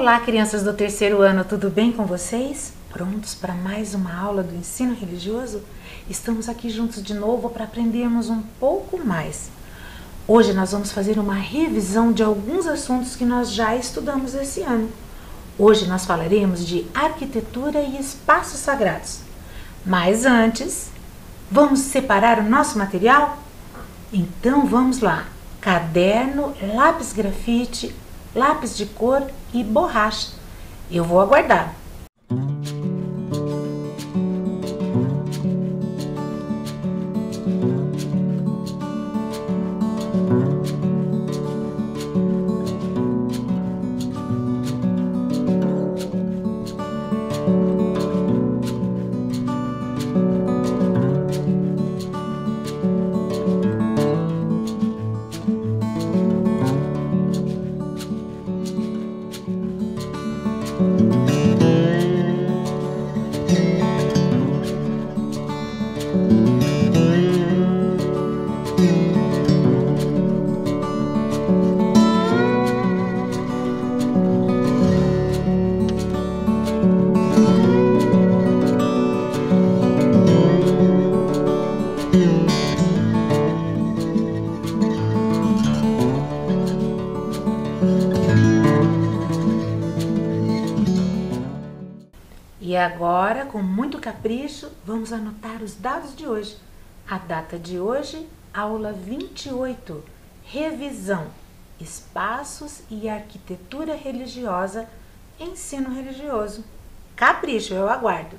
Olá, crianças do terceiro ano, tudo bem com vocês? Prontos para mais uma aula do ensino religioso? Estamos aqui juntos de novo para aprendermos um pouco mais. Hoje nós vamos fazer uma revisão de alguns assuntos que nós já estudamos esse ano. Hoje nós falaremos de arquitetura e espaços sagrados. Mas antes, vamos separar o nosso material? Então vamos lá. Caderno, lápis grafite, lápis de cor e borracha. Eu vou aguardar. E agora, com muito capricho, vamos anotar os dados de hoje. A data de hoje, aula 28, revisão, espaços e arquitetura religiosa, ensino religioso. Capricho, eu aguardo.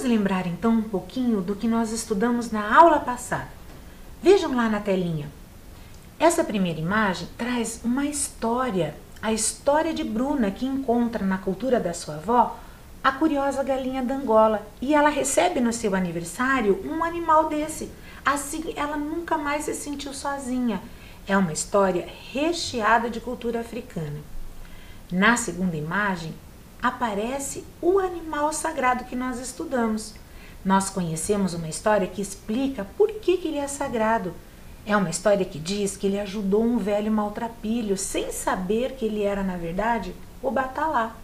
Vamos lembrar então um pouquinho do que nós estudamos na aula passada. Vejam lá na telinha. Essa primeira imagem traz uma história, a história de Bruna, que encontra na cultura da sua avó a curiosa galinha d'Angola e ela recebe no seu aniversário um animal desse. Assim ela nunca mais se sentiu sozinha. É uma história recheada de cultura africana. Na segunda imagem, aparece o animal sagrado que nós estudamos. Nós conhecemos uma história que explica por que ele é sagrado. É uma história que diz que ele ajudou um velho maltrapilho sem saber que ele era, na verdade, o Batalá.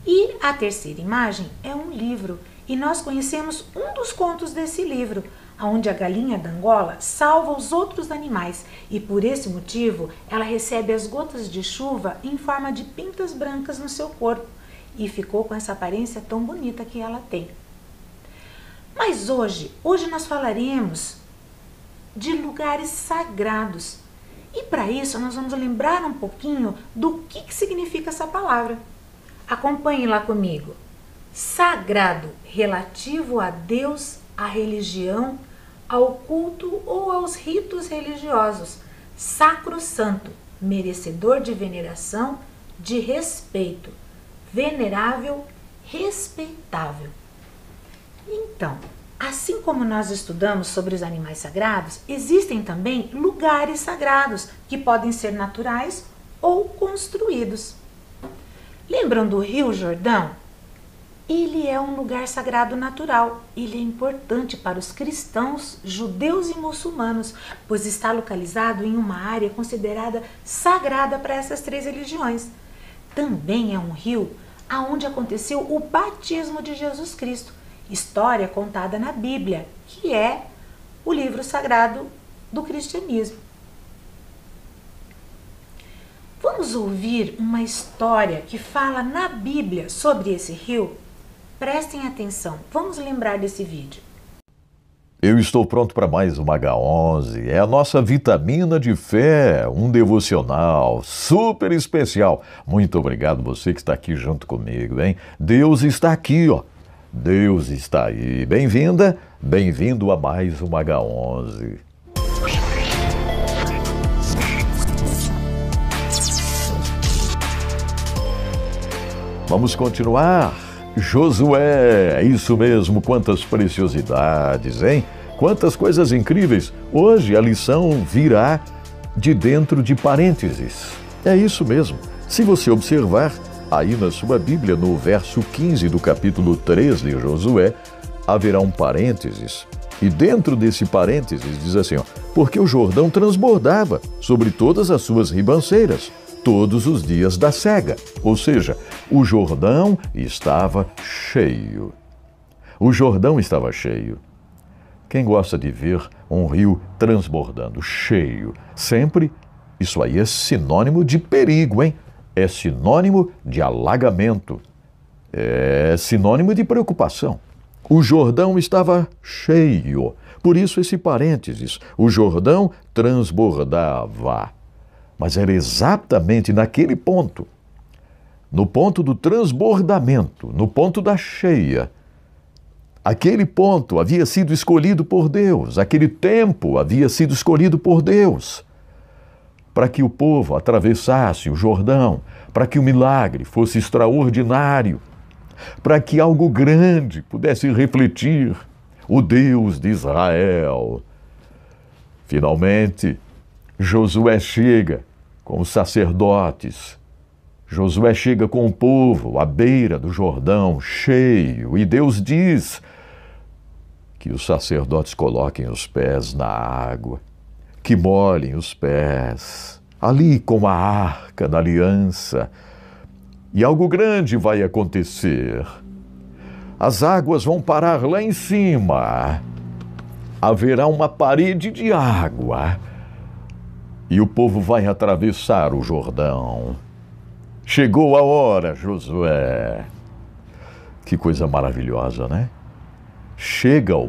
E a terceira imagem é um livro, e nós conhecemos um dos contos desse livro, onde a galinha da Angola salva os outros animais e por esse motivo ela recebe as gotas de chuva em forma de pintas brancas no seu corpo e ficou com essa aparência tão bonita que ela tem. Mas hoje nós falaremos de lugares sagrados e para isso nós vamos lembrar um pouquinho do que significa essa palavra. Acompanhem lá comigo. Sagrado, relativo a Deus, à religião, ao culto ou aos ritos religiosos. Sacrosanto, merecedor de veneração, de respeito. Venerável, respeitável. Então, assim como nós estudamos sobre os animais sagrados, existem também lugares sagrados que podem ser naturais ou construídos. Lembram do Rio Jordão? Ele é um lugar sagrado natural. Ele é importante para os cristãos, judeus e muçulmanos, pois está localizado em uma área considerada sagrada para essas três religiões. Também é um rio onde aconteceu o batismo de Jesus Cristo, história contada na Bíblia, que é o livro sagrado do cristianismo. Vamos ouvir uma história que fala na Bíblia sobre esse rio? Prestem atenção, vamos lembrar desse vídeo. Eu estou pronto para mais uma H11, é a nossa vitamina de fé, um devocional super especial. Muito obrigado você que está aqui junto comigo, hein? Deus está aqui, ó. Deus está aí. Bem-vinda, bem-vindo a mais uma H11. Vamos continuar. Josué, isso mesmo, quantas preciosidades, hein? Quantas coisas incríveis. Hoje a lição virá de dentro de parênteses. É isso mesmo. Se você observar, aí na sua Bíblia, no verso 15 do capítulo 3 de Josué, haverá um parênteses. E dentro desse parênteses diz assim, ó, porque o Jordão transbordava sobre todas as suas ribanceiras, todos os dias da cega. Ou seja, o Jordão estava cheio. O Jordão estava cheio. Quem gosta de ver um rio transbordando, cheio, sempre, isso aí é sinônimo de perigo, hein? É sinônimo de alagamento. É sinônimo de preocupação. O Jordão estava cheio. Por isso esse parênteses, o Jordão transbordava. Mas era exatamente naquele ponto, no ponto do transbordamento, no ponto da cheia. Aquele ponto havia sido escolhido por Deus, aquele tempo havia sido escolhido por Deus, para que o povo atravessasse o Jordão, para que o milagre fosse extraordinário, para que algo grande pudesse refletir o Deus de Israel. Finalmente, Josué chega com os sacerdotes, Josué chega com o povo à beira do Jordão, cheio, e Deus diz que os sacerdotes coloquem os pés na água, que molhem os pés, ali com a arca da aliança, e algo grande vai acontecer. As águas vão parar lá em cima, haverá uma parede de água, e o povo vai atravessar o Jordão. Chegou a hora, Josué. Que coisa maravilhosa, né? Chega o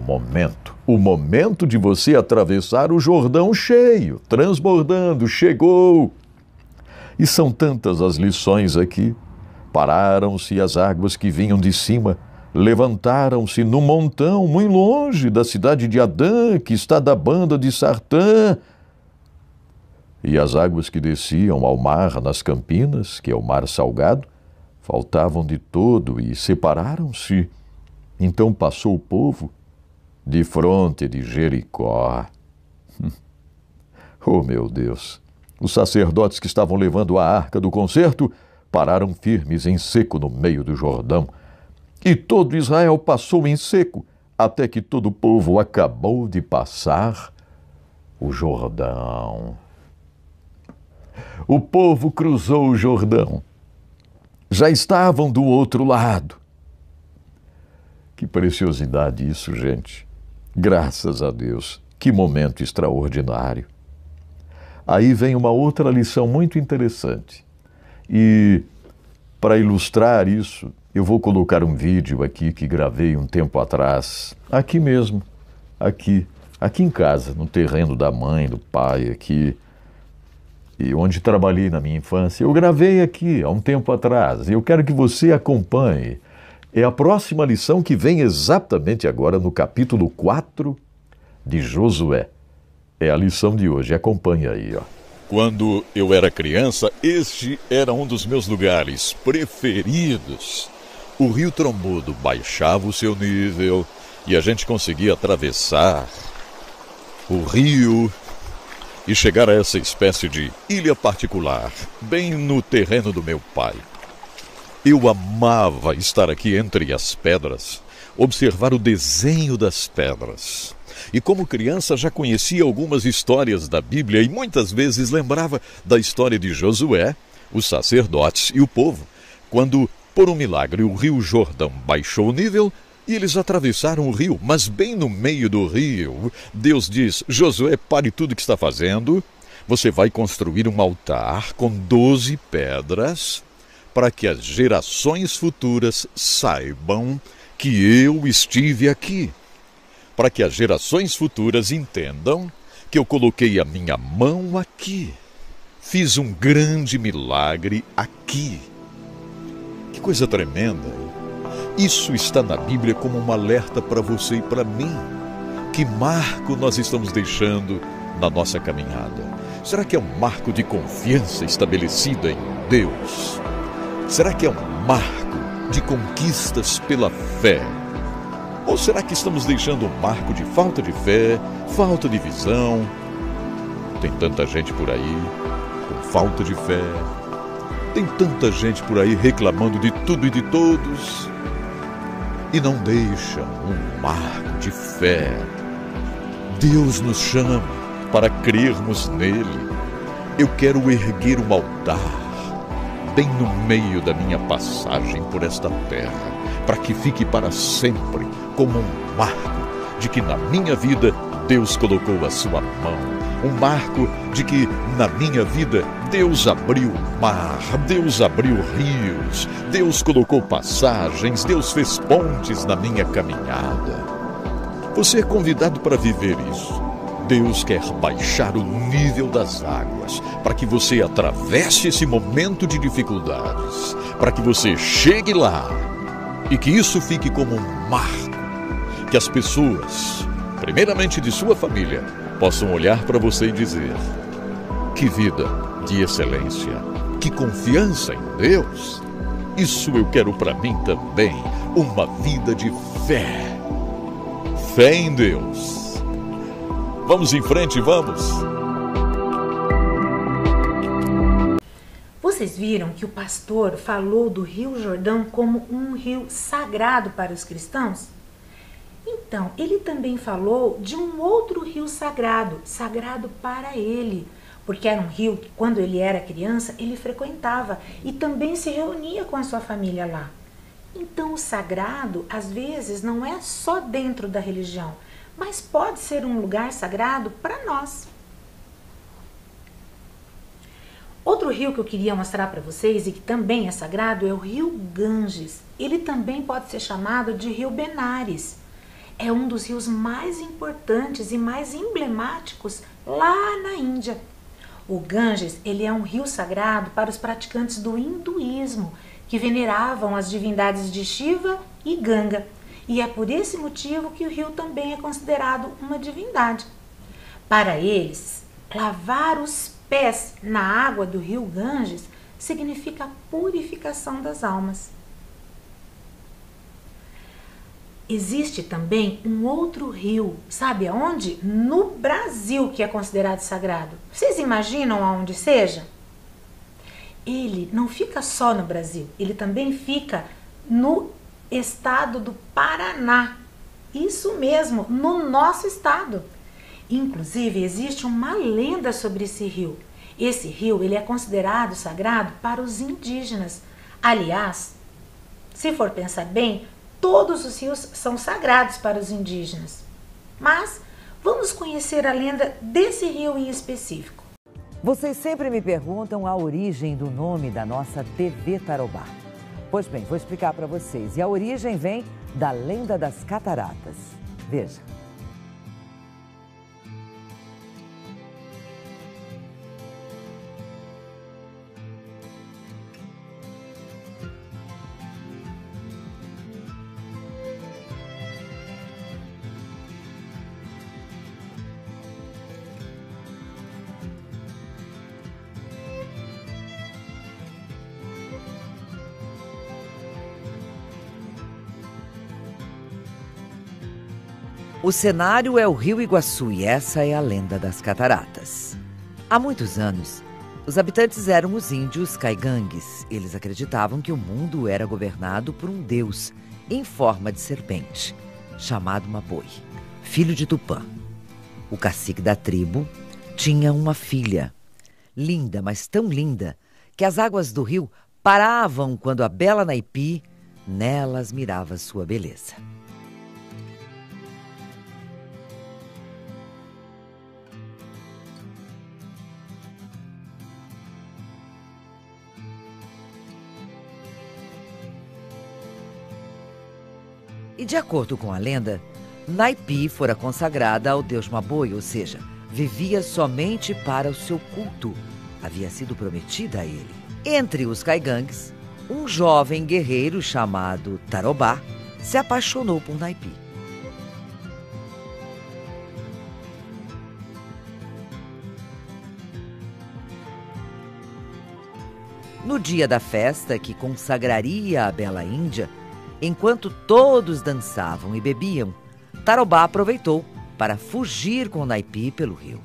momento de você atravessar o Jordão cheio, transbordando, chegou. E são tantas as lições aqui. Pararam-se as águas que vinham de cima, levantaram-se num montão muito longe da cidade de Adã, que está da banda de Sartã. E as águas que desciam ao mar nas Campinas, que é o mar salgado, faltavam de todo e separaram-se. Então passou o povo de fronte de Jericó. Oh, meu Deus! Os sacerdotes que estavam levando a arca do concerto pararam firmes em seco no meio do Jordão. E todo Israel passou em seco, até que todo o povo acabou de passar o Jordão. O povo cruzou o Jordão. Já estavam do outro lado. Que preciosidade isso, gente. Graças a Deus. Que momento extraordinário. Aí vem uma outra lição muito interessante. E para ilustrar isso, eu vou colocar um vídeo aqui que gravei um tempo atrás, aqui mesmo, aqui em casa, no terreno da mãe, do pai, aqui, e onde trabalhei na minha infância. Eu gravei aqui há um tempo atrás, e eu quero que você acompanhe. É a próxima lição que vem exatamente agora no capítulo 4 de Josué. É a lição de hoje, acompanhe aí, ó. Quando eu era criança, este era um dos meus lugares preferidos. O rio Trombudo baixava o seu nível e a gente conseguia atravessar o rio e chegar a essa espécie de ilha particular, bem no terreno do meu pai. Eu amava estar aqui entre as pedras, observar o desenho das pedras. E como criança já conhecia algumas histórias da Bíblia e muitas vezes lembrava da história de Josué, os sacerdotes e o povo, quando, por um milagre, o rio Jordão baixou o nível e eles atravessaram o rio. Mas bem no meio do rio, Deus diz: Josué, pare tudo o que está fazendo, você vai construir um altar com 12 pedras para que as gerações futuras saibam que eu estive aqui. Para que as gerações futuras entendam que eu coloquei a minha mão aqui. Fiz um grande milagre aqui. Que coisa tremenda! Isso está na Bíblia como um alerta para você e para mim. Que marco nós estamos deixando na nossa caminhada? Será que é um marco de confiança estabelecida em Deus? Será que é um marco de conquistas pela fé? Ou será que estamos deixando um marco de falta de fé, falta de visão? Tem tanta gente por aí com falta de fé. Tem tanta gente por aí reclamando de tudo e de todos. E não deixam um marco de fé. Deus nos chama para crermos nele. Eu quero erguer um altar bem no meio da minha passagem por esta terra, para que fique para sempre como um marco de que na minha vida Deus colocou a sua mão. Um marco de que na minha vida Deus abriu o mar, Deus abriu rios, Deus colocou passagens, Deus fez pontes na minha caminhada. Você é convidado para viver isso. Deus quer baixar o nível das águas para que você atravesse esse momento de dificuldades, para que você chegue lá e que isso fique como um marco, que as pessoas, primeiramente de sua família, possam olhar para você e dizer: que vida de excelência, que confiança em Deus. Isso eu quero para mim também, uma vida de fé. Fé em Deus. Vamos em frente, vamos! Vocês viram que o pastor falou do Rio Jordão como um rio sagrado para os cristãos? Então, ele também falou de um outro rio sagrado, sagrado para ele, porque era um rio que, quando ele era criança, ele frequentava e também se reunia com a sua família lá. Então, o sagrado, às vezes, não é só dentro da religião, mas pode ser um lugar sagrado para nós. Outro rio que eu queria mostrar para vocês e que também é sagrado é o rio Ganges. Ele também pode ser chamado de rio Benares. É um dos rios mais importantes e mais emblemáticos lá na Índia. O Ganges, ele é um rio sagrado para os praticantes do hinduísmo, que veneravam as divindades de Shiva e Ganga. E é por esse motivo que o rio também é considerado uma divindade. Para eles, lavar os pés na água do rio Ganges significa a purificação das almas. Existe também um outro rio, sabe aonde? No Brasil, que é considerado sagrado. Vocês imaginam aonde seja? Ele não fica só no Brasil, ele também fica no estado do Paraná. Isso mesmo, no nosso estado. Inclusive, existe uma lenda sobre esse rio. Esse rio ele é considerado sagrado para os indígenas. Aliás, se for pensar bem, todos os rios são sagrados para os indígenas. Mas vamos conhecer a lenda desse rio em específico. Vocês sempre me perguntam a origem do nome da nossa TV Tarobá. Pois bem, vou explicar para vocês. E a origem vem da lenda das cataratas. Veja. O cenário é o Rio Iguaçu e essa é a lenda das cataratas. Há muitos anos, os habitantes eram os índios caigangues. Eles acreditavam que o mundo era governado por um deus em forma de serpente, chamado Maboi, filho de Tupã. O cacique da tribo tinha uma filha, linda, mas tão linda, que as águas do rio paravam quando a bela Naipi nelas mirava sua beleza. E de acordo com a lenda, Naipi fora consagrada ao deus Maboi, ou seja, vivia somente para o seu culto. Havia sido prometida a ele. Entre os caigangues, um jovem guerreiro chamado Tarobá se apaixonou por Naipi. No dia da festa que consagraria a bela Índia, enquanto todos dançavam e bebiam, Tarobá aproveitou para fugir com Naipi pelo rio.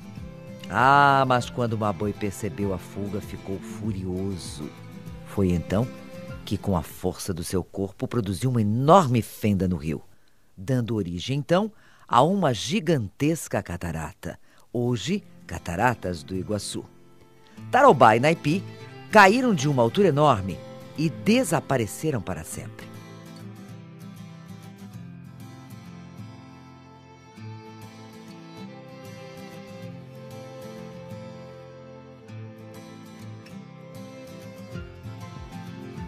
Ah, mas quando Maboi percebeu a fuga, ficou furioso. Foi então que, com a força do seu corpo, produziu uma enorme fenda no rio, dando origem, então, a uma gigantesca catarata, hoje Cataratas do Iguaçu. Tarobá e Naipi caíram de uma altura enorme e desapareceram para sempre.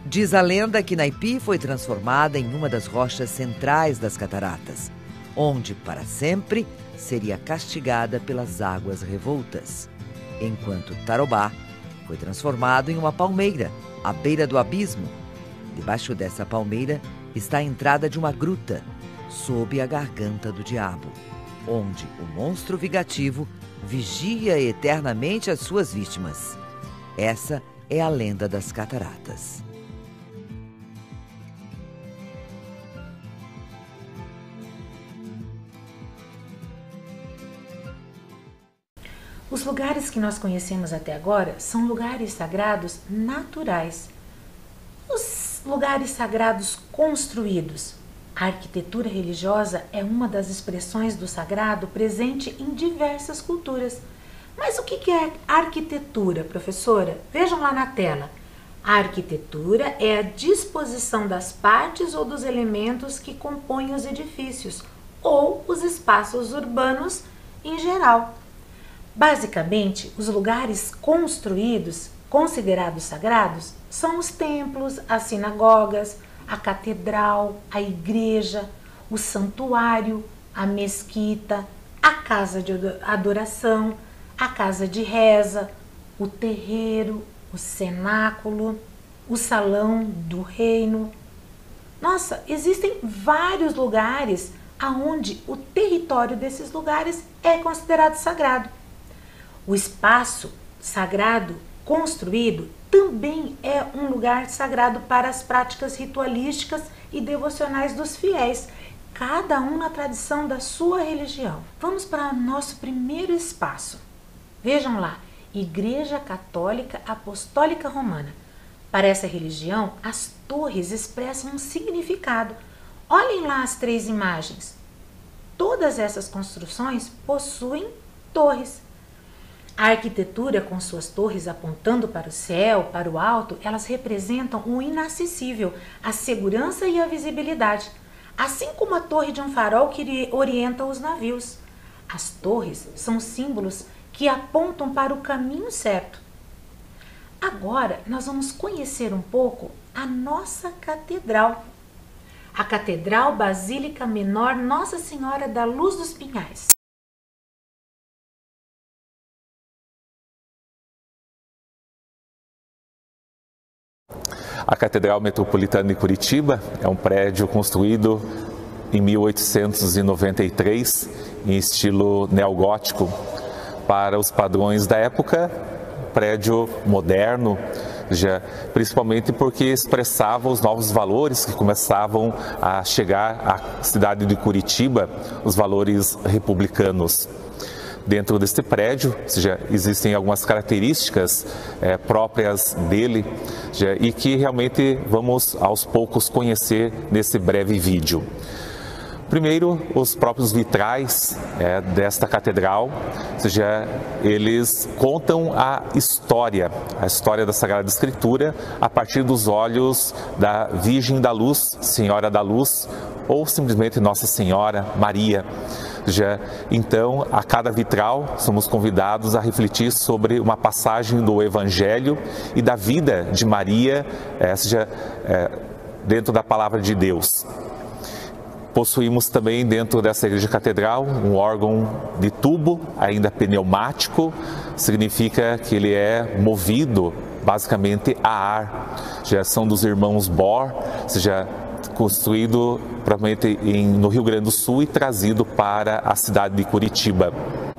Diz a lenda que Naipi foi transformada em uma das rochas centrais das cataratas, onde para sempre seria castigada pelas águas revoltas, enquanto Tarobá foi transformado em uma palmeira à beira do abismo. Debaixo dessa palmeira está a entrada de uma gruta, sob a garganta do diabo, onde o monstro vingativo vigia eternamente as suas vítimas. Essa é a lenda das cataratas. Os lugares que nós conhecemos até agora são lugares sagrados naturais. Os lugares sagrados construídos. A arquitetura religiosa é uma das expressões do sagrado presente em diversas culturas. Mas o que é arquitetura, professora? Vejam lá na tela. A arquitetura é a disposição das partes ou dos elementos que compõem os edifícios ou os espaços urbanos em geral. Basicamente, os lugares construídos, considerados sagrados, são os templos, as sinagogas, a catedral, a igreja, o santuário, a mesquita, a casa de adoração, a casa de reza, o terreiro, o cenáculo, o salão do reino. Nossa, existem vários lugares onde o território desses lugares é considerado sagrado. O espaço sagrado construído também é um lugar sagrado para as práticas ritualísticas e devocionais dos fiéis, cada um na tradição da sua religião. Vamos para o nosso primeiro espaço. Vejam lá, Igreja Católica Apostólica Romana. Para essa religião, as torres expressam um significado. Olhem lá as 3 imagens. Todas essas construções possuem torres. A arquitetura, com suas torres apontando para o céu, para o alto, elas representam o inacessível, a segurança e a visibilidade, assim como a torre de um farol que orienta os navios. As torres são símbolos que apontam para o caminho certo. Agora, nós vamos conhecer um pouco a nossa catedral. A Catedral Basílica Menor Nossa Senhora da Luz dos Pinhais. A Catedral Metropolitana de Curitiba é um prédio construído em 1893, em estilo neogótico. Para os padrões da época, prédio moderno, principalmente porque expressava os novos valores que começavam a chegar à cidade de Curitiba, os valores republicanos. Dentro deste prédio, existem algumas características próprias dele e que realmente vamos aos poucos conhecer nesse breve vídeo. Primeiro, os próprios vitrais desta catedral, eles contam a história da Sagrada Escritura a partir dos olhos da Virgem da Luz, Senhora da Luz, ou simplesmente Nossa Senhora Maria. Então, a cada vitral, somos convidados a refletir sobre uma passagem do Evangelho e da vida de Maria, dentro da Palavra de Deus. Possuímos também dentro dessa igreja catedral um órgão de tubo, ainda pneumático, significa que ele é movido basicamente a ar. São dos irmãos Bohr, construído provavelmente no Rio Grande do Sul e trazido para a cidade de Curitiba.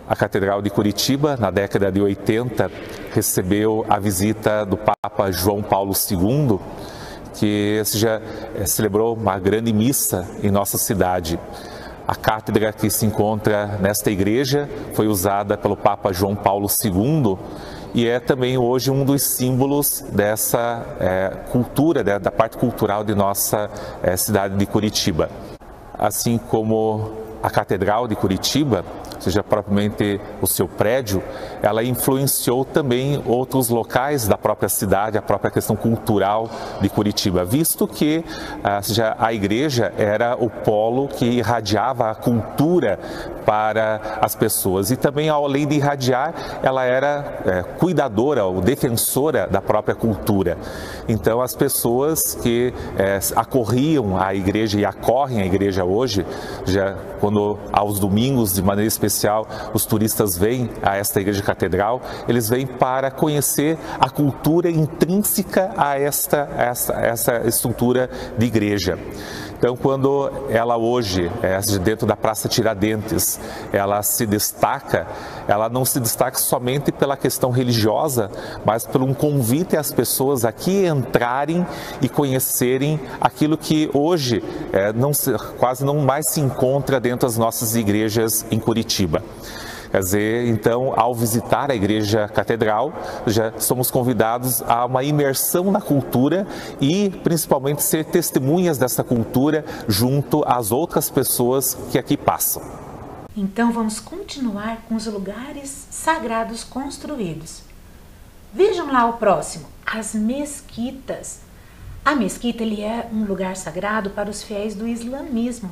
A Catedral de Curitiba, na década de 80, recebeu a visita do Papa João Paulo II, que celebrou uma grande missa em nossa cidade. A cátedra que se encontra nesta igreja foi usada pelo Papa João Paulo II e é também hoje um dos símbolos dessa cultura, da parte cultural de nossa cidade de Curitiba. Assim como a Catedral de Curitiba, propriamente o seu prédio, ela influenciou também outros locais da própria cidade, a própria questão cultural de Curitiba, visto que a igreja era o polo que irradiava a cultura para as pessoas e também, além de irradiar, ela era cuidadora ou defensora da própria cultura. Então, as pessoas que acorriam à igreja e acorrem à igreja hoje, quando aos domingos, de maneira especial, os turistas vêm a esta igreja catedral, eles vêm para conhecer a cultura intrínseca a essa estrutura de igreja. Então, quando ela hoje, dentro da Praça Tiradentes, ela se destaca, ela não se destaca somente pela questão religiosa, mas por um convite às pessoas aqui entrarem e conhecerem aquilo que hoje quase não mais se encontra dentro das nossas igrejas em Curitiba. Quer dizer, então, ao visitar a igreja catedral, somos convidados a uma imersão na cultura e, principalmente, ser testemunhas dessa cultura junto às outras pessoas que aqui passam. Então, vamos continuar com os lugares sagrados construídos. Vejam lá o próximo, as mesquitas. A mesquita é um lugar sagrado para os fiéis do islamismo.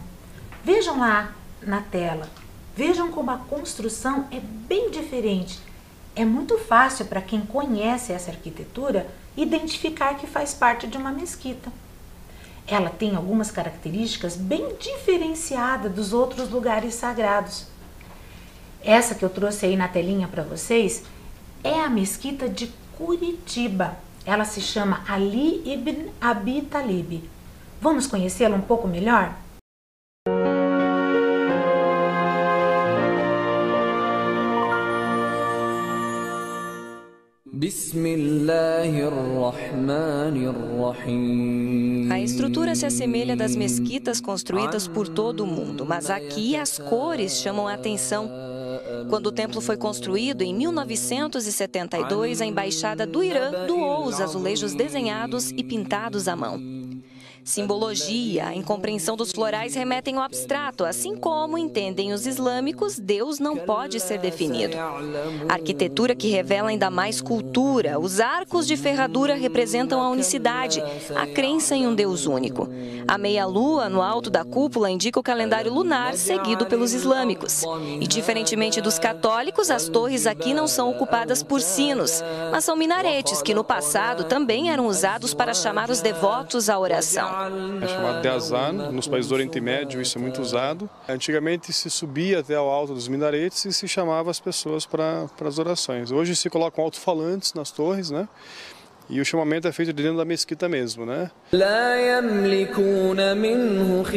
Vejam lá na tela. Vejam como a construção é bem diferente. É muito fácil para quem conhece essa arquitetura identificar que faz parte de uma mesquita. Ela tem algumas características bem diferenciadas dos outros lugares sagrados. Essa que eu trouxe aí na telinha para vocês é a mesquita de Curitiba. Ela se chama Ali ibn Abi Talib. Vamos conhecê-la um pouco melhor? A estrutura se assemelha das mesquitas construídas por todo o mundo, mas aqui as cores chamam a atenção. Quando o templo foi construído em 1972, a Embaixada do Irã doou os azulejos desenhados e pintados à mão. Simbologia, a incompreensão dos florais remetem ao abstrato, assim como entendem os islâmicos, Deus não pode ser definido. Arquitetura que revela ainda mais cultura. Os arcos de ferradura representam a unicidade, a crença em um Deus único. A meia-lua no alto da cúpula indica o calendário lunar seguido pelos islâmicos. E diferentemente dos católicos, as torres aqui não são ocupadas por sinos, mas são minaretes que no passado também eram usados para chamar os devotos à oração. É chamado de azan, nos países do Oriente Médio isso é muito usado. Antigamente se subia até ao alto dos minaretes e se chamava as pessoas para as orações. Hoje se colocam alto-falantes nas torres, né? E o chamamento é feito dentro da mesquita mesmo, né?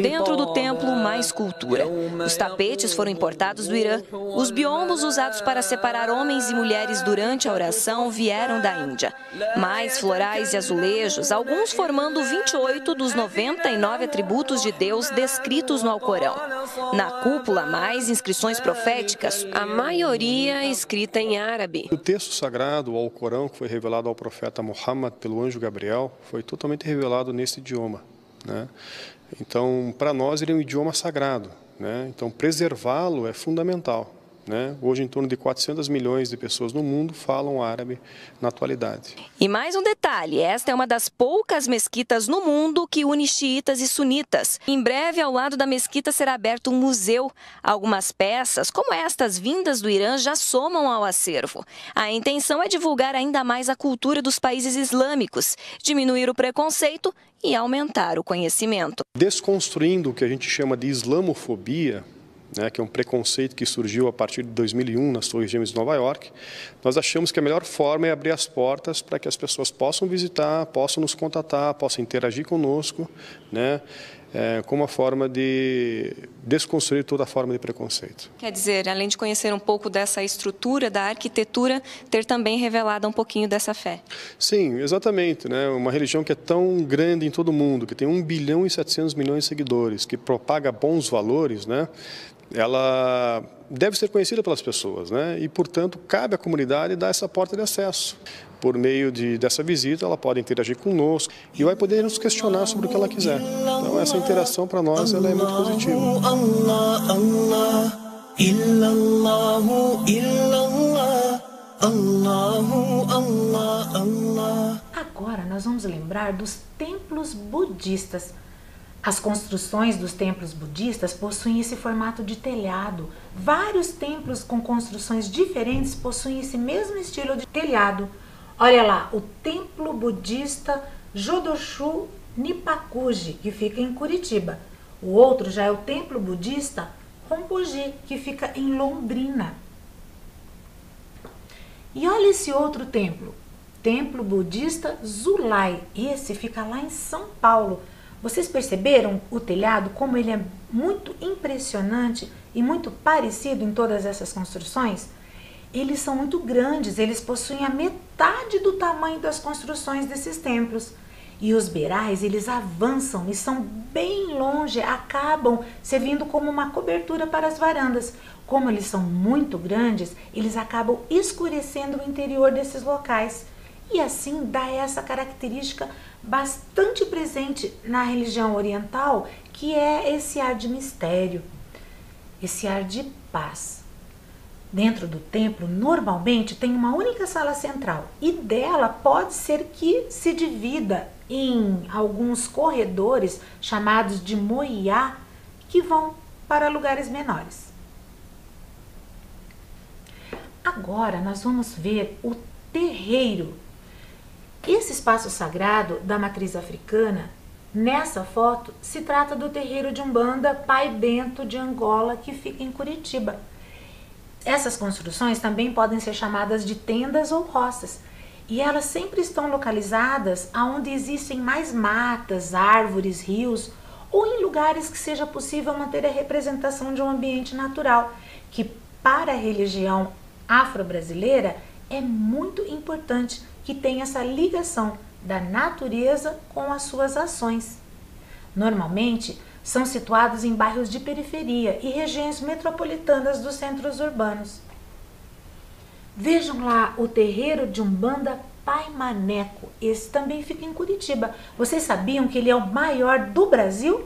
Dentro do templo, mais cultura. Os tapetes foram importados do Irã. Os biombos usados para separar homens e mulheres durante a oração vieram da Índia. Mais florais e azulejos, alguns formando 28 dos 99 atributos de Deus descritos no Alcorão. Na cúpula, mais inscrições proféticas, a maioria escrita em árabe. O texto sagrado, o Alcorão, que foi revelado ao profeta Muhammad pelo anjo Gabriel, foi totalmente revelado nesse idioma, né? Então, para nós, ele é um idioma sagrado, né? Então, preservá-lo é fundamental, né? Hoje, em torno de 400 milhões de pessoas no mundo falam árabe na atualidade. E mais um detalhe, esta é uma das poucas mesquitas no mundo que une xiitas e sunitas. Em breve, ao lado da mesquita, será aberto um museu. Algumas peças, como estas vindas do Irã, já somam ao acervo. A intenção é divulgar ainda mais a cultura dos países islâmicos, diminuir o preconceito e aumentar o conhecimento. Desconstruindo o que a gente chama de islamofobia, né, que é um preconceito que surgiu a partir de 2001 nas Torres Gêmeas de Nova York, nós achamos que a melhor forma é abrir as portas para que as pessoas possam visitar, possam nos contatar, possam interagir conosco, né, como uma forma de desconstruir toda a forma de preconceito. Quer dizer, além de conhecer um pouco dessa estrutura da arquitetura, ter também revelado um pouquinho dessa fé. Sim, exatamente, né? Uma religião que é tão grande em todo o mundo, que tem 1 bilhão e 700 milhões de seguidores, que propaga bons valores, né? Ela deve ser conhecida pelas pessoas, né? E, portanto, cabe à comunidade dar essa porta de acesso. Por meio dessa visita, ela pode interagir conosco e vai poder nos questionar sobre o que ela quiser. Então, essa interação para nós ela é muito positiva. Agora nós vamos lembrar dos templos budistas. As construções dos templos budistas possuem esse formato de telhado. Vários templos com construções diferentes possuem esse mesmo estilo de telhado. Olha lá, o templo budista Jodoshu Nipakuji, que fica em Curitiba. O outro já é o templo budista Ronpoji, que fica em Londrina. E olha esse outro templo, templo budista Zulai. Esse fica lá em São Paulo. Vocês perceberam o telhado, como ele é muito impressionante e muito parecido em todas essas construções? Eles são muito grandes, eles possuem a metade do tamanho das construções desses templos. E os beirais, eles avançam e são bem longe, acabam servindo como uma cobertura para as varandas. Como eles são muito grandes, eles acabam escurecendo o interior desses locais. E assim dá essa característica bastante presente na religião oriental, que é esse ar de mistério, esse ar de paz. Dentro do templo, normalmente tem uma única sala central e dela pode ser que se divida em alguns corredores chamados de moiá, que vão para lugares menores. Agora nós vamos ver o terreiro. Esse espaço sagrado da matriz africana, nessa foto, se trata do terreiro de Umbanda Pai Bento de Angola, que fica em Curitiba. Essas construções também podem ser chamadas de tendas ou roças, e elas sempre estão localizadas onde existem mais matas, árvores, rios, ou em lugares que seja possível manter a representação de um ambiente natural, que para a religião afro-brasileira é muito importante que tenha essa ligação da natureza com as suas ações. Normalmente, são situados em bairros de periferia e regiões metropolitanas dos centros urbanos. Vejam lá o terreiro de Umbanda Pai Maneco. Esse também fica em Curitiba. Vocês sabiam que ele é o maior do Brasil?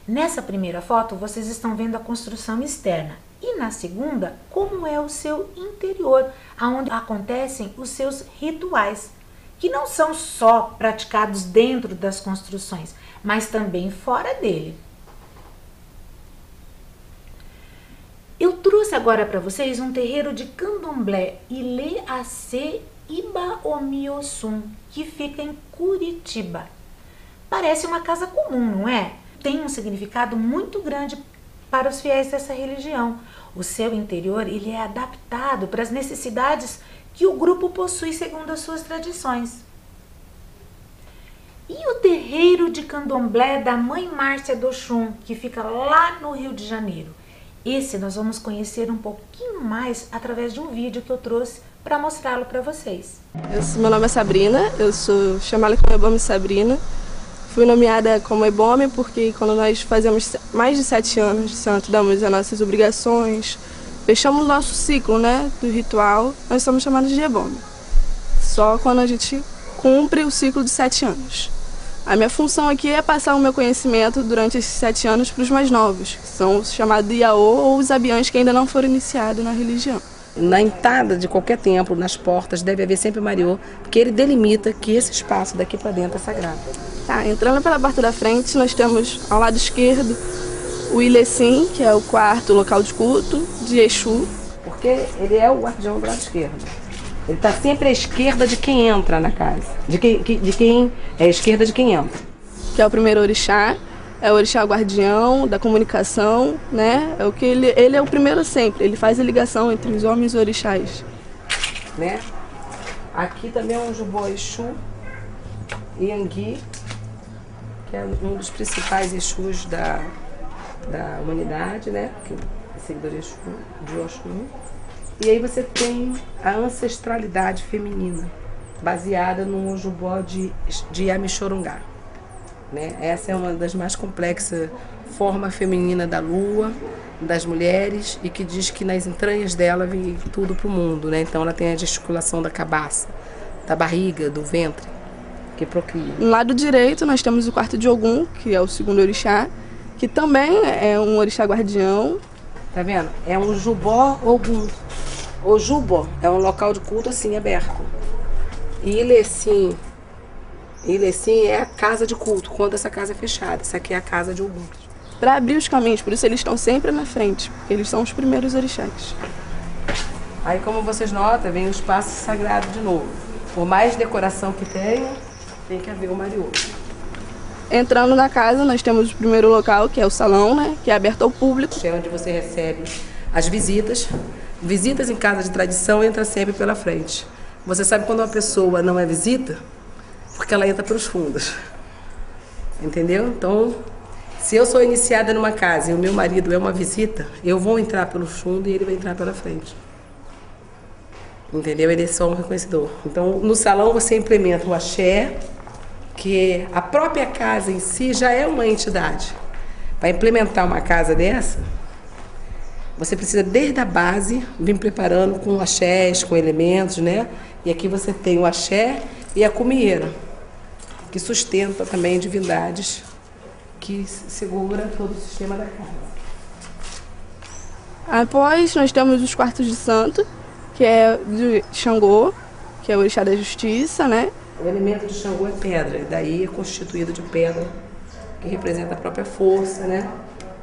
Nessa primeira foto, vocês estão vendo a construção externa. E na segunda, como é o seu interior, onde acontecem os seus rituais, que não são só praticados dentro das construções, mas também fora dele. Eu trouxe agora para vocês um terreiro de candomblé, Ilê-Acê Iba-Omi-Ossum, que fica em Curitiba. Parece uma casa comum, não é? Tem um significado muito grande para os fiéis dessa religião. O seu interior ele é adaptado para as necessidades que o grupo possui segundo as suas tradições. E o terreiro de candomblé da Mãe Márcia do Oxum, que fica lá no Rio de Janeiro. Esse nós vamos conhecer um pouquinho mais através de um vídeo que eu trouxe para mostrá-lo para vocês. Meu nome é Sabrina, eu sou chamada como Ebome Sabrina. Fui nomeada como Ebome porque quando nós fazemos mais de 7 anos de santo, damos as nossas obrigações, fechamos o nosso ciclo, né, do ritual, nós somos chamados de Ebome. Só quando a gente cumpre o ciclo de 7 anos. A minha função aqui é passar o meu conhecimento durante esses 7 anos para os mais novos, que são os chamados Iaô ou os abiãs que ainda não foram iniciados na religião. Na entrada de qualquer templo, nas portas, deve haver sempre o Mariô, porque ele delimita que esse espaço daqui para dentro é sagrado. Tá, entrando pela porta da frente, nós temos ao lado esquerdo o Ilecim, que é o quarto local de culto de Exu. Porque ele é o guardião do lado esquerdo. Ele está sempre à esquerda de quem entra na casa, de quem é à esquerda de quem entra. Que é o primeiro orixá, é o orixá guardião da comunicação, né? É o que ele é o primeiro sempre, ele faz a ligação entre os homens e os orixás. Né? Aqui também é um Jubó Exu, Iangui, que é um dos principais Exus da humanidade, né? Que é seguidor de Oxum. E aí você tem a ancestralidade feminina, baseada no Ojubó de Yamixorungá. Né? Essa é uma das mais complexas formas femininas da lua, das mulheres, e que diz que nas entranhas dela vem tudo para o mundo. Né? Então ela tem a gesticulação da cabaça, da barriga, do ventre, que procria. No lado direito nós temos o quarto de Ogum, que é o segundo orixá, que também é um orixá guardião. Tá vendo? É um Jubó Ogum. O Jubó é um local de culto assim aberto. E Ilecim é a casa de culto, quando essa casa é fechada. Essa aqui é a casa de Ogum. Para abrir os caminhos, por isso eles estão sempre na frente, porque eles são os primeiros orixás. Aí, como vocês notam, vem o espaço sagrado de novo. Por mais decoração que tenha, tem que haver o Mariô. Entrando na casa, nós temos o primeiro local, que é o salão, né, que é aberto ao público. É onde você recebe as visitas. Visitas em casa de tradição entra sempre pela frente. Você sabe quando uma pessoa não é visita? Porque ela entra pelos fundos. Entendeu? Então, se eu sou iniciada numa casa e o meu marido é uma visita, eu vou entrar pelo fundo e ele vai entrar pela frente. Entendeu? Ele é só um reconhecedor. Então, no salão você implementa o axé, que a própria casa em si já é uma entidade. Para implementar uma casa dessa, você precisa, desde a base, vir preparando com axés, com elementos, né? E aqui você tem o axé e a cumieira, que sustenta também divindades, que segura todo o sistema da casa. Após, nós temos os quartos de santo, que é de Xangô, que é o orixá da justiça, né? O elemento de Xangô é pedra, daí é constituído de pedra, que representa a própria força, né?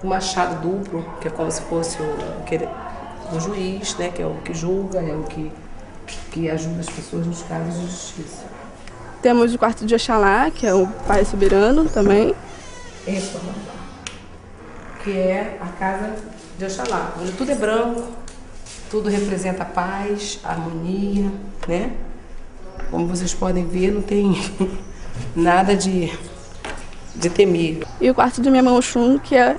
O machado duplo, que é como se fosse o juiz, né? Que é o que julga, é o que ajuda as pessoas nos casos de justiça. Temos o quarto de Oxalá, que é o pai soberano também. Que é a casa de Oxalá. Onde tudo é branco, tudo representa a paz, a harmonia, né? Como vocês podem ver, não tem nada de temível. E o quarto de minha mãe Oxum, que é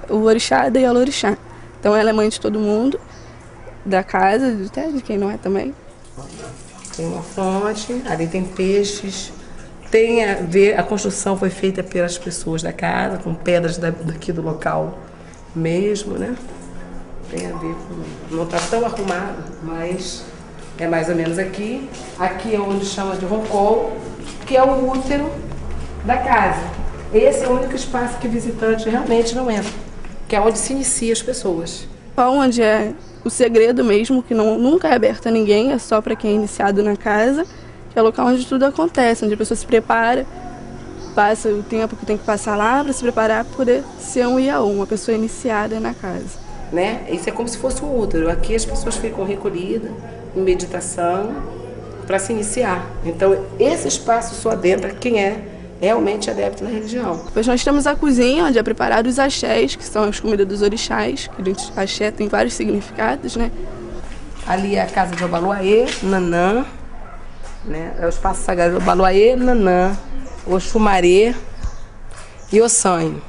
o orixá da Yalorixá. Então ela é mãe de todo mundo, da casa, até de quem não é também. Tem uma fonte, ali tem peixes. A construção foi feita pelas pessoas da casa, com pedras daqui do local mesmo, né? Tem a ver com... Não está tão arrumado, mas É mais ou menos aqui. Aqui é onde chama de roncol, que é o útero da casa. Esse é o único espaço que o visitante realmente não entra, que é onde se inicia as pessoas. Onde é o segredo mesmo, que nunca é aberto a ninguém, é só para quem é iniciado na casa, que é o local onde tudo acontece, onde a pessoa se prepara, passa o tempo que tem que passar lá para se preparar para poder ser um IAU, uma pessoa iniciada na casa. Né? Isso é como se fosse um útero. Aqui as pessoas ficam recolhidas, em meditação, para se iniciar. Então, esse espaço só adentra quem é realmente adepto da religião. Depois nós temos a cozinha, onde é preparado os axés, que são as comidas dos orixás, que axé tem vários significados, né? Ali é a casa de Obaluaê, Nanã, né? É o espaço sagrado de Obaluaê, Nanã, Oxumaré e Ossanho.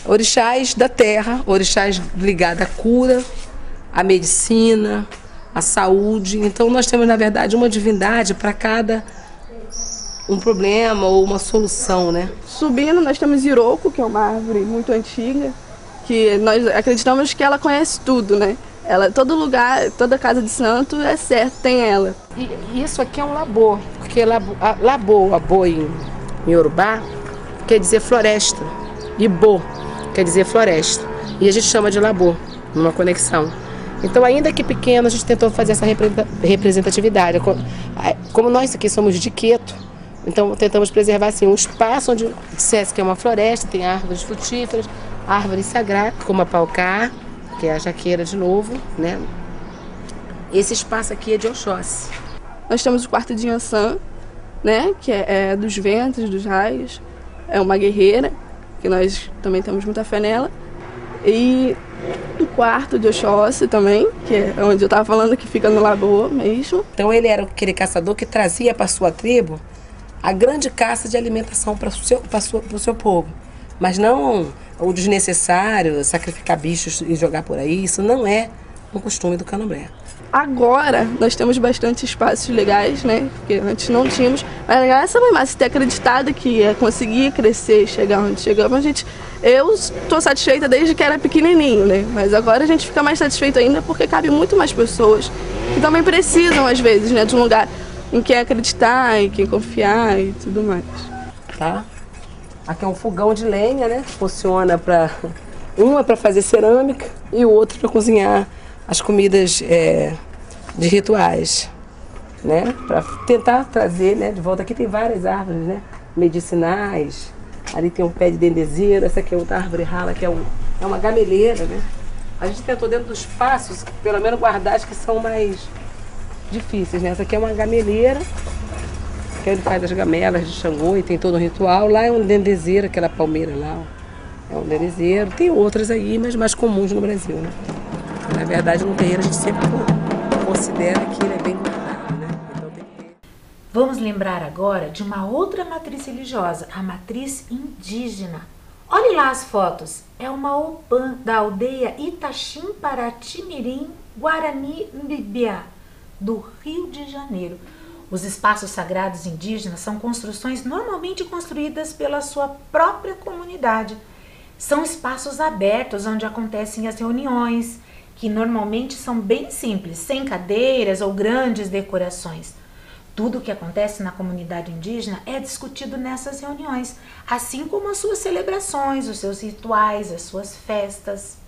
Orixás da terra, orixás ligados à cura, à medicina, à saúde. Então nós temos, na verdade, uma divindade para cada um problema ou uma solução, né? Subindo, nós temos Iroko, que é uma árvore muito antiga, que nós acreditamos que ela conhece tudo, né? Ela, todo lugar, toda casa de santo é certo, tem ela. E isso aqui é um labô, porque labô em Yorubá quer dizer floresta, e bo quer dizer floresta. E a gente chama de labô, numa conexão. Então, ainda que pequeno, a gente tentou fazer essa representatividade. Como nós aqui somos de Queto, então tentamos preservar assim, um espaço onde dissesse que é uma floresta, tem árvores frutíferas, árvores sagradas, como a paucá, que é a jaqueira de novo, né? Esse espaço aqui é de Oxóssi. Nós temos o quarto de Yansan, né? Que é dos ventos, dos raios. É uma guerreira, que nós também temos muita fé nela. E o quarto de Oxóssi também, que é onde eu estava falando, que fica no Labô mesmo. Então ele era aquele caçador que trazia para a sua tribo a grande caça de alimentação para o seu povo. Mas não o desnecessário, sacrificar bichos e jogar por aí, isso não é um costume do Candomblé. Agora nós temos bastante espaços legais, né? Porque antes não tínhamos. Mas essa mãe Márcia ter acreditado que ia conseguir crescer, chegar onde chegamos, eu estou satisfeita desde que era pequenininho, né? Mas agora a gente fica mais satisfeito ainda porque cabe muito mais pessoas que também precisam, às vezes, né, de um lugar em quem acreditar, em quem confiar e tudo mais. Tá? Aqui é um fogão de lenha, né? Funciona para... Um é para fazer cerâmica e o outro para cozinhar as comidas de rituais, né? Para tentar trazer, né, de volta. Aqui tem várias árvores, né, medicinais. Ali tem um pé de dendezeira, essa aqui é outra árvore rala, que é uma gameleira, né? A gente tentou dentro dos passos, pelo menos guardar as que são mais difíceis, né? Essa aqui é uma gameleira, que ele faz as gamelas de Xangô e tem todo um ritual. Lá é um dendezeiro, aquela palmeira lá, ó. É um dendezeiro. Tem outras aí, mas mais comuns no Brasil, né? Na verdade, no terreiro a gente sempre considera que ele é bem guardado, né? Então tem que ter... Vamos lembrar agora de uma outra matriz religiosa, a matriz indígena. Olhe lá as fotos. É uma Opã da aldeia Itaxim Paratimirim, Guarani Mbibiá, do Rio de Janeiro. Os espaços sagrados indígenas são construções normalmente construídas pela sua própria comunidade. São espaços abertos onde acontecem as reuniões, que normalmente são bem simples, sem cadeiras ou grandes decorações. Tudo o que acontece na comunidade indígena é discutido nessas reuniões, assim como as suas celebrações, os seus rituais, as suas festas.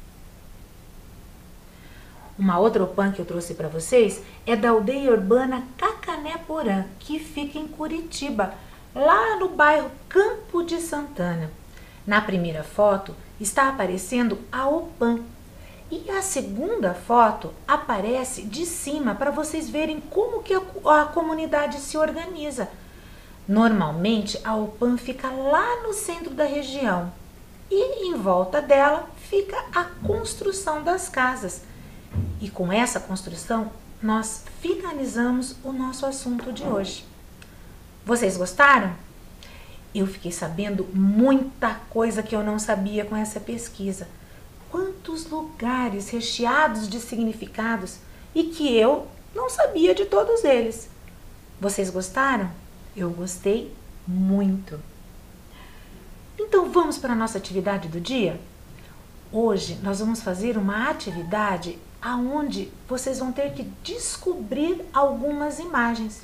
Uma outra Opã que eu trouxe para vocês é da aldeia urbana Cacané-Porã, que fica em Curitiba, lá no bairro Campo de Santana. Na primeira foto está aparecendo a Opã. E a segunda foto aparece de cima para vocês verem como que a comunidade se organiza. Normalmente a Opã fica lá no centro da região e em volta dela fica a construção das casas. E com essa construção nós finalizamos o nosso assunto de hoje. Vocês gostaram? Eu fiquei sabendo muita coisa que eu não sabia com essa pesquisa. Quantos lugares recheados de significados e que eu não sabia de todos eles. Vocês gostaram? Eu gostei muito. Então vamos para a nossa atividade do dia? Hoje nós vamos fazer uma atividade aonde vocês vão ter que descobrir algumas imagens.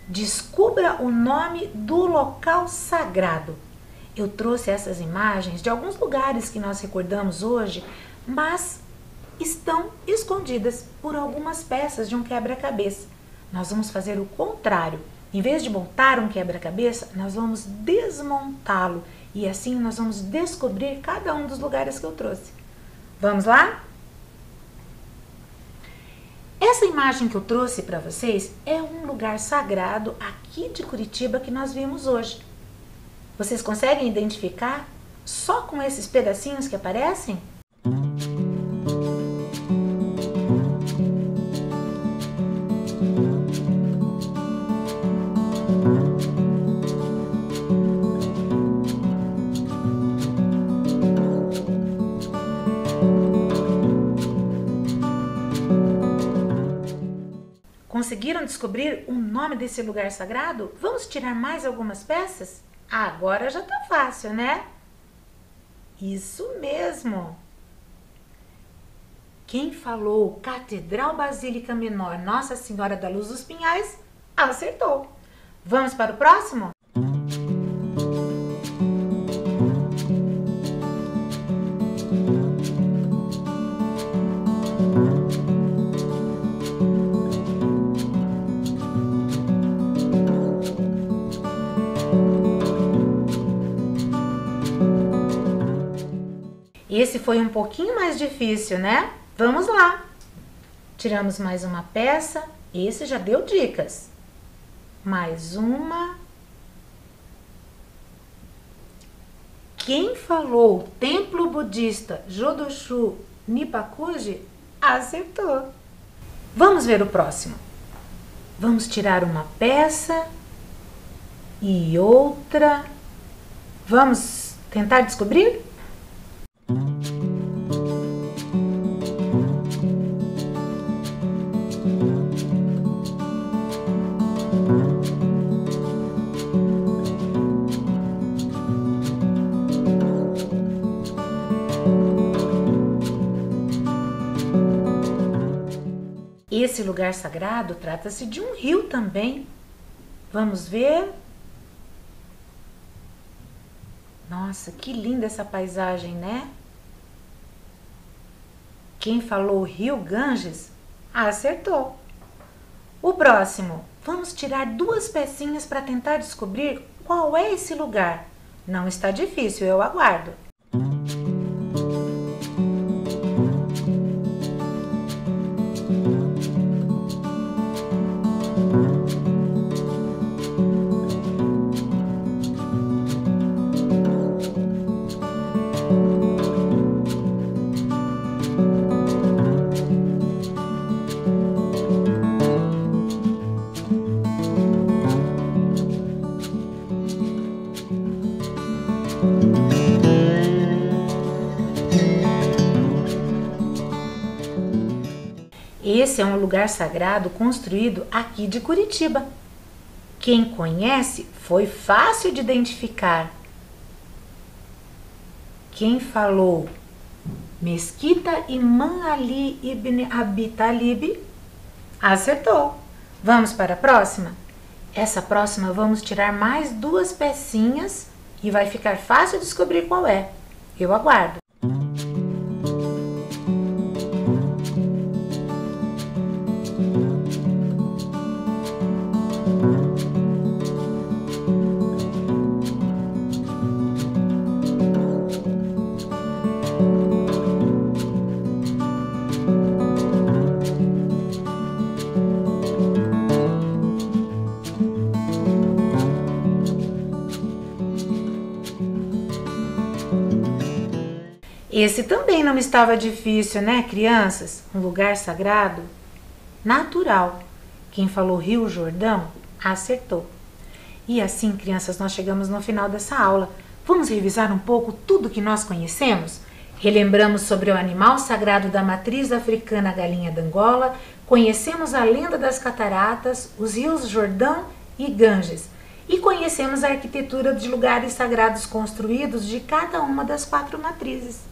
Descubra o nome do local sagrado. Eu trouxe essas imagens de alguns lugares que nós recordamos hoje, mas estão escondidas por algumas peças de um quebra-cabeça. Nós vamos fazer o contrário. Em vez de montar um quebra-cabeça, nós vamos desmontá-lo e assim nós vamos descobrir cada um dos lugares que eu trouxe. Vamos lá? Essa imagem que eu trouxe para vocês é um lugar sagrado aqui de Curitiba que nós vimos hoje. Vocês conseguem identificar só com esses pedacinhos que aparecem? Conseguiram descobrir o nome desse lugar sagrado? Vamos tirar mais algumas peças? Agora já tá fácil, né? Isso mesmo! Quem falou Catedral Basílica Menor Nossa Senhora da Luz dos Pinhais, acertou! Vamos para o próximo? Esse foi um pouquinho mais difícil, né? Vamos lá! Tiramos mais uma peça. Esse já deu dicas. Mais uma. Quem falou Templo Budista Jodoshu Nippakuji acertou. Vamos ver o próximo. Vamos tirar uma peça e outra. Vamos tentar descobrir? Esse lugar sagrado trata-se de um rio também. Vamos ver? Nossa, que linda essa paisagem, né? Quem falou Rio Ganges acertou. O próximo, vamos tirar duas pecinhas para tentar descobrir qual é esse lugar. Não está difícil, eu aguardo. Esse é um lugar sagrado construído aqui de Curitiba. Quem conhece foi fácil de identificar. Quem falou Mesquita Imam Ali Ibn Abi Talib acertou. Vamos para a próxima? Essa próxima vamos tirar mais duas pecinhas e vai ficar fácil descobrir qual é. Eu aguardo. Esse também não estava difícil, né, crianças? Um lugar sagrado? Natural. Quem falou Rio Jordão, acertou. E assim, crianças, nós chegamos no final dessa aula. Vamos revisar um pouco tudo que nós conhecemos? Relembramos sobre o animal sagrado da matriz africana galinha d'Angola, conhecemos a lenda das cataratas, os rios Jordão e Ganges, e conhecemos a arquitetura de lugares sagrados construídos de cada uma das 4 matrizes.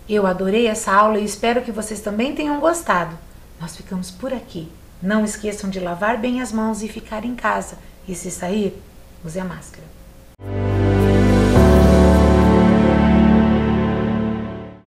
Eu adorei essa aula e espero que vocês também tenham gostado. Nós ficamos por aqui. Não esqueçam de lavar bem as mãos e ficar em casa. E se sair, use a máscara.